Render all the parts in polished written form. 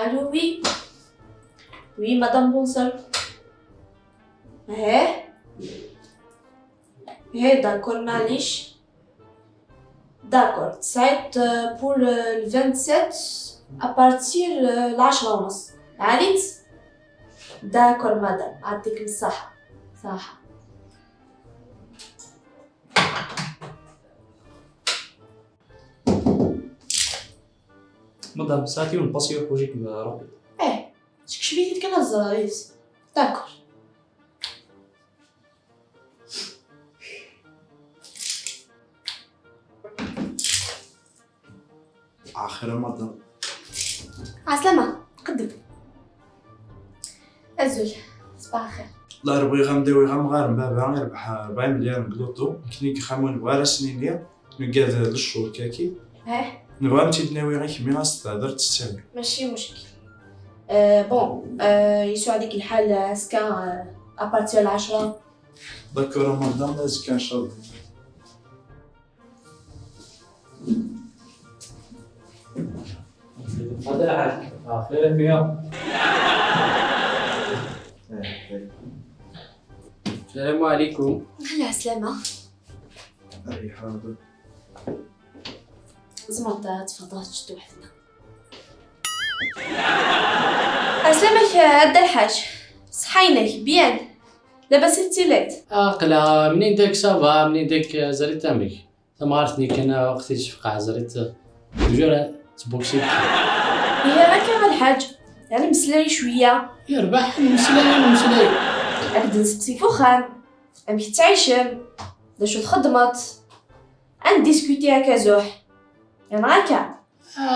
Allô, oui. Oui, madame Bonsal. D'accord, معليش. D'accord, ساعت pour le 27 à partir ل10:30. عريت؟ D'accord madame, يعطيك الصحة. صحة. مدام ساعتي ونباسيو وجهك رابط. تكشفي كان الزراريس. D'accord. آخر مدام. عسلامة، قدم. أزول، صباح الخير. الله يربي غنديوي غنغارم بابا غيربح 40 مليار نقلوطو كني خامون بغا سنين ليا نقاد للشهور كاكي نبغى نتيدناوي غير كمي غنستهدر تستاهل ماشي مشكل. بون يسوى عليك الحال سكان أبارتير 10. داكور مدام لازم كان شاء الله. هذا الحاج خير فيها. السلام عليكم. هلا سلامة. اي حاضر. زعما تفضلت شدو وحدنا. عسلامك أدا الحاج. صحينك بيان. لاباس التيلات. أقلا منين داك صافا منين داك زريت أمك ثم عرفتني كان وقتي تشفقع زريت جورا تبوكسي هي راك الحاج يعني مسلاي شوية يربح المسلاي عبد نسقسي فوخان أمك تعيشم داشو تخدمت نديسكوتي هكا زوح يعني هكا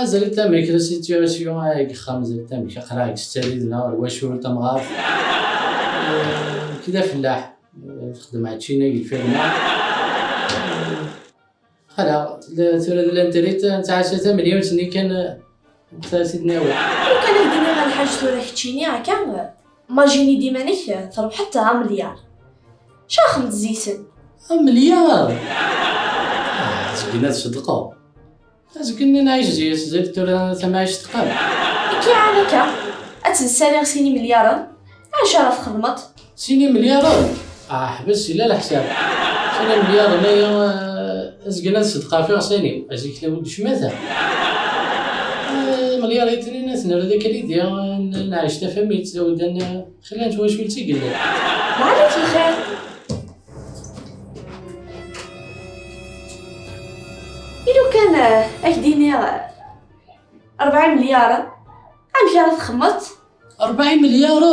زريت أمك لا سيتياسيون هاك خام زريت أمك قراك ستاليدنا رواشور تمغاف كذا فلاح نخدم عاد شي ناقي الفيرما خلا ثورة الانتريت نتاع 3 مليون سني كان وقتها سيدنا واحد لو كان هديني غير الحاج ثورة كتشيني هكا ماجيني ديما نيك ضرب حتى مليار شاخم تزيسن مليار زكينا تصدقوا زكينا نعيش زيد ثورة ثماعش تقام كي عانكا أتنسالي غسيني مليارا عشرة خدمت سيني مليار حبس لا الحساب سيني مليار انايا زكينا تصدقا فيها سيني ازيك لا ولد شماثة مليار يتنين اثنى هذاك اللي نعيش تفهميت زود خلينا نتواش ولتي قال ما عليك الخير إلو كان أكديني 40 مليار عم خمت 40 مليار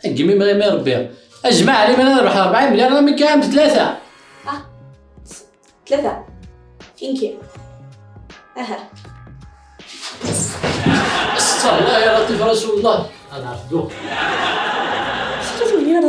قمي ما ربي اجمع علي من نروح 40 مليار انا من كام 3 فين كي استغفر الله يا لطيف رسول الله انا عرفت دوك 3 مليار